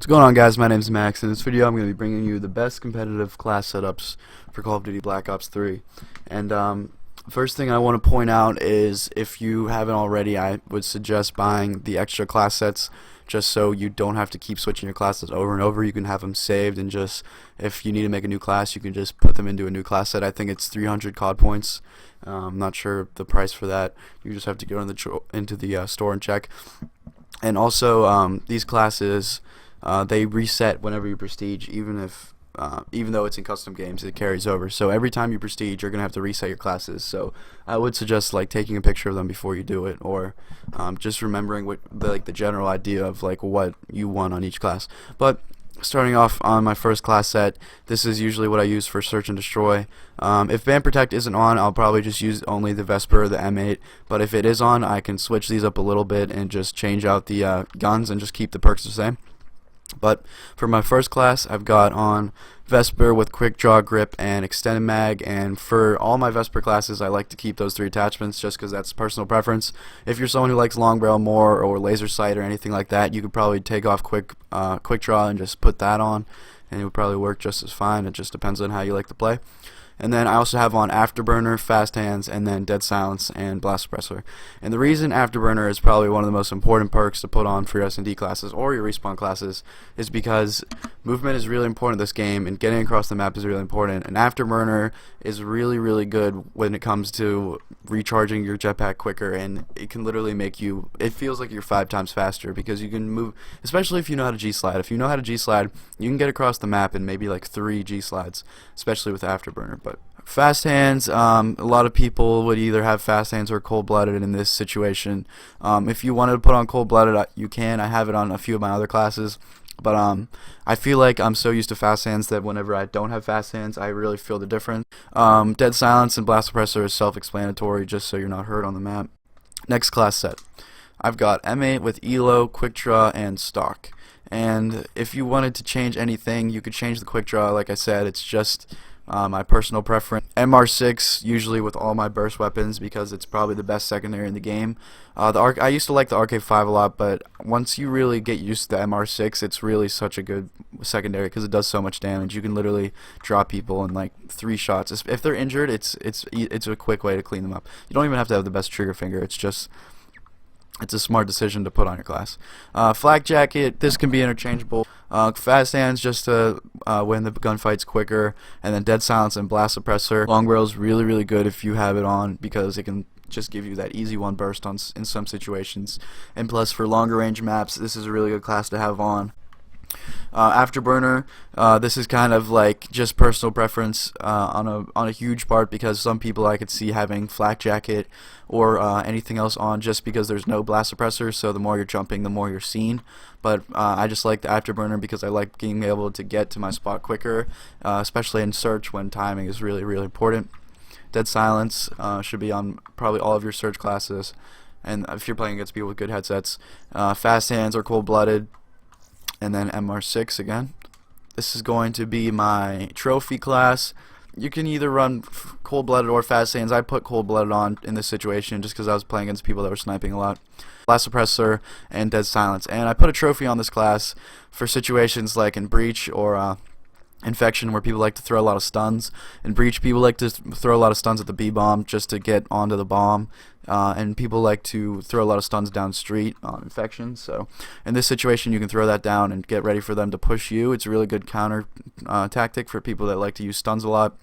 What's going on, guys? My name's Max. In this video I'm going to be bringing you the best competitive class setups for Call of Duty Black Ops 3. And first thing I want to point out is, if you haven't already, I would suggest buying the extra class sets just so you don't have to keep switching your classes over and over. You can have them saved, and just if you need to make a new class, you can just put them into a new class set. I think it's 300 COD points. I'm not sure the price for that. You just have to go into the store and check. And also, these classes, they reset whenever you prestige, even though it's in custom games, it carries over. So every time you prestige, you're gonna have to reset your classes. So I would suggest taking a picture of them before you do it, or just remembering what the general idea of what you want on each class. But starting off on my first class set, this is usually what I use for search and destroy. If Band Protect isn't on, I'll probably just use only the Vesper or the M8, but if it is on, I can switch these up a little bit and just change out the guns and just keep the perks the same. But for my first class, I've got on Vesper with quick draw grip and extended mag, and for all my Vesper classes I like to keep those three attachments just because that's personal preference. If you're someone who likes long barrel more, or laser sight, or anything like that, you could probably take off quick draw and just put that on, and it would probably work just as fine. It just depends on how you like to play. And then I also have on Afterburner, Fast Hands, and then Dead Silence and Blast Suppressor. And the reason Afterburner is probably one of the most important perks to put on for your S&D classes or your respawn classes is because movement is really important in this game, and getting across the map is really important. And Afterburner is really, really good when it comes to recharging your jetpack quicker, and it can literally make you, it feels like you're 5 times faster because you can move, especially if you know how to G-slide. If you know how to G-slide, you can get across the map in maybe 3 G-slides, especially with Afterburner. But Fast Hands, a lot of people would either have Fast Hands or Cold-Blooded in this situation. If you wanted to put on Cold-Blooded, you can. I have it on a few of my other classes. But I feel like I'm so used to Fast Hands that whenever I don't have Fast Hands, I really feel the difference. Dead Silence and Blast Suppressor is self-explanatory, just so you're not hurt on the map. Next class set, I've got M8 with ELO, Quick Draw, and Stock. And if you wanted to change anything, you could change the Quick Draw. Like I said, it's just my personal preference. MR6 usually with all my burst weapons because it's probably the best secondary in the game. I used to like the RK5 a lot, but once you really get used to the MR6, it's really such a good secondary because it does so much damage. You can literally drop people in 3 shots. If they're injured, it's a quick way to clean them up. You don't even have to have the best trigger finger. It's a smart decision to put on your class. Flak Jacket, this can be interchangeable. Fast Hands just to win the gunfights quicker, and then Dead Silence and Blast Suppressor. Long Barrel is really, really good if you have it on because it can just give you that easy one burst in some situations. And plus, for longer range maps, this is a really good class to have on. Afterburner, this is kind of just personal preference on a huge part, because some people I could see having Flak Jacket or anything else on just because there's no Blast Suppressor, so the more you're jumping, the more you're seen. But I just like the Afterburner because I like being able to get to my spot quicker, especially in search when timing is really, really important. Dead Silence should be on probably all of your search classes, and if you're playing against people with good headsets. Fast Hands or Cold-Blooded, and then MR6 again. This is going to be my trophy class. You can either run Cold-Blooded or Fast Hands. I put Cold-Blooded on in this situation just because I was playing against people that were sniping a lot. Blast Suppressor and Dead Silence. And I put a trophy on this class for situations like in Breach or Infection, where people like to throw a lot of stuns. In Breach, people like to throw a lot of stuns at the B-bomb just to get onto the bomb, and people like to throw a lot of stuns down street on Infection. So in this situation, you can throw that down and get ready for them to push you. It's a really good counter tactic for people that like to use stuns a lot.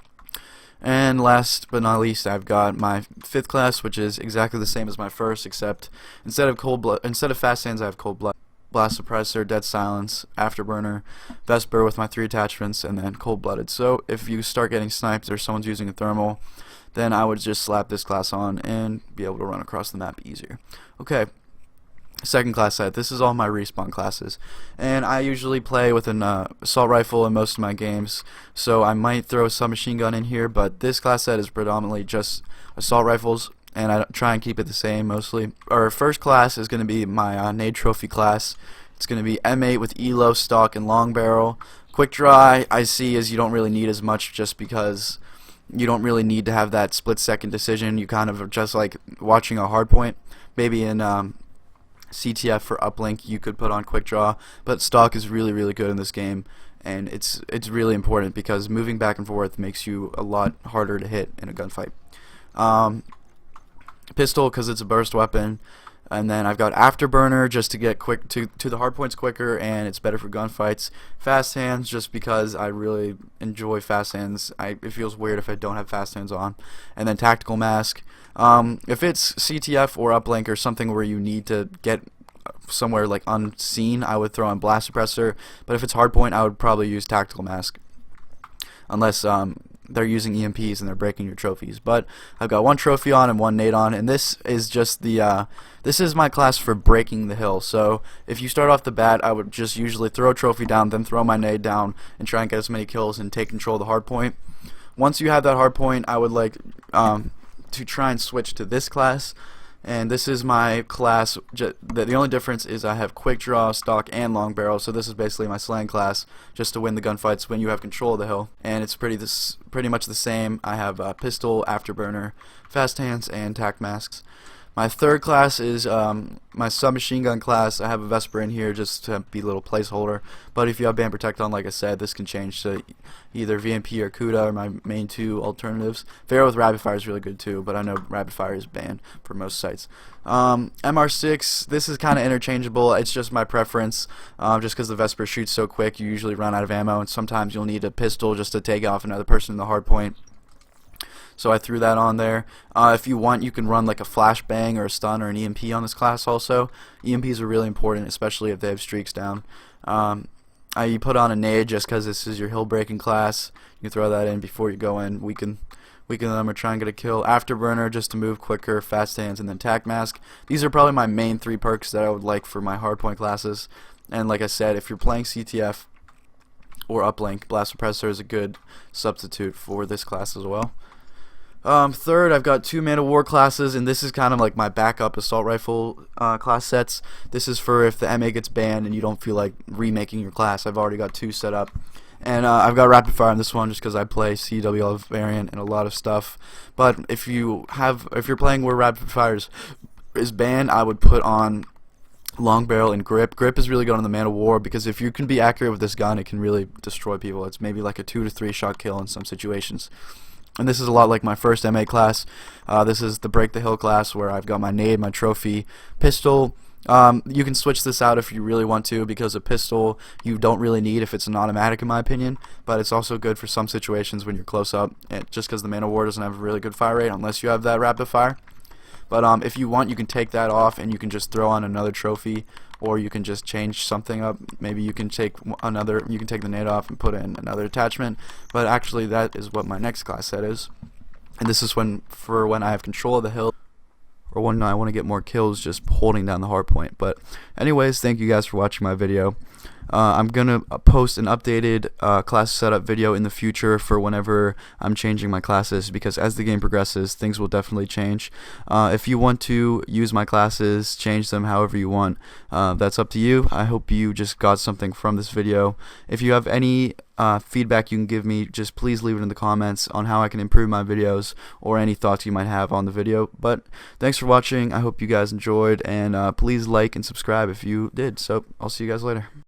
And last but not least, I've got my 5th class, which is exactly the same as my first, except instead of Fast Hands, I have Cold-Blooded. Blast Suppressor, Dead Silence, Afterburner, Vesper with my 3 attachments, and then Cold-Blooded. So if you start getting sniped or someone's using a thermal, then I would just slap this class on and be able to run across the map easier. Okay, second class set. This is all my respawn classes, and I usually play with an assault rifle in most of my games, so I might throw a submachine gun in here, but this class set is predominantly just assault rifles, and I try and keep it the same mostly. Our first class is going to be my nade trophy class. It's going to be M8 with ELO, Stock, and Long Barrel. Quick Draw I see as you don't really need as much, just because you don't really need to have that split-second decision. You kind of are just like watching a hard point. Maybe in CTF for uplink, you could put on quick draw, but stock is really good in this game, and it's really important because moving back and forth makes you a lot harder to hit in a gunfight. Pistol because it's a burst weapon, and then I've got Afterburner just to get quick to the hard points quicker, and it's better for gunfights. Fast hands just because I really enjoy fast hands. It feels weird if I don't have fast hands on. And then Tactical Mask. If it's CTF or uplink or something where you need to get somewhere like unseen, I would throw on Blast Suppressor. But if it's hardpoint, I would probably use Tactical Mask, unless they're using EMPs and they're breaking your trophies. But I've got one trophy on and one nade on, and this is just the this is my class for breaking the hill. So if you start off the bat, I would just usually throw a trophy down, then throw my nade down, and try and get as many kills and take control of the hard point. Once you have that hard point, I would like to try and switch to this class, and this is my class. The only difference is I have quick draw, stock, and long barrel, so this is basically my slang class just to win the gunfights when you have control of the hill, and it's pretty much the same. I have pistol, afterburner, fast hands, and tac masks. My third class is my submachine gun class. I have a Vesper in here just to be a little placeholder, but if you have Band Protect on, like I said, this can change to either VMP or CUDA are my main two alternatives. Pharaoh with rapid fire is really good too, but I know rapid fire is banned for most sites. MR6, this is kind of interchangeable. It's just my preference, just because the Vesper shoots so quick, you usually run out of ammo, and sometimes you'll need a pistol just to take off another person in the hard point. So I threw that on there. If you want, you can run like a flashbang or a stun or an EMP on this class also. EMPs are really important, especially if they have streaks down. I put on a nade just because this is your hill breaking class. You can throw that in before you go in. Weaken them or try and get a kill. Afterburner just to move quicker, fast hands, and then tac mask. These are probably my main three perks that I would like for my hardpoint classes. And like I said, if you're playing CTF or uplink, Blast Suppressor is a good substitute for this class as well. Third, I've got two Man of War classes, and this is kind of like my backup assault rifle class sets. This is for if the MA gets banned and you don't feel like remaking your class. I've already got two set up, and I've got rapid fire on this one just because I play CWL variant and a lot of stuff. But if you're playing where rapid fire is banned, I would put on long barrel and grip. Grip is really good on the Man of War because if you can be accurate with this gun, it can really destroy people. It's maybe like a 2 to 3 shot kill in some situations. And this is a lot like my first MA class. This is the Break the Hill class where I've got my nade, my trophy, pistol. You can switch this out if you really want to, because a pistol you don't really need if it's an automatic in my opinion, but it's also good for some situations when you're close up, just because the Man of War doesn't have a really good fire rate unless you have that rapid fire. But if you want, you can take that off and you can just throw on another trophy, or you can just change something up. Maybe you can take the nade off and put in another attachment. But actually, that is what my next class set is, and this is when I have control of the hill, or when I want to get more kills just holding down the hard point. But anyways, thank you guys for watching my video. I'm gonna post an updated class setup video in the future for whenever I'm changing my classes, because as the game progresses, things will definitely change. If you want to use my classes, change them however you want, that's up to you. I hope you just got something from this video. If you have any feedback you can give me, just please leave it in the comments on how I can improve my videos, or any thoughts you might have on the video. But thanks for watching. I hope you guys enjoyed, and please like and subscribe if you did. So I'll see you guys later.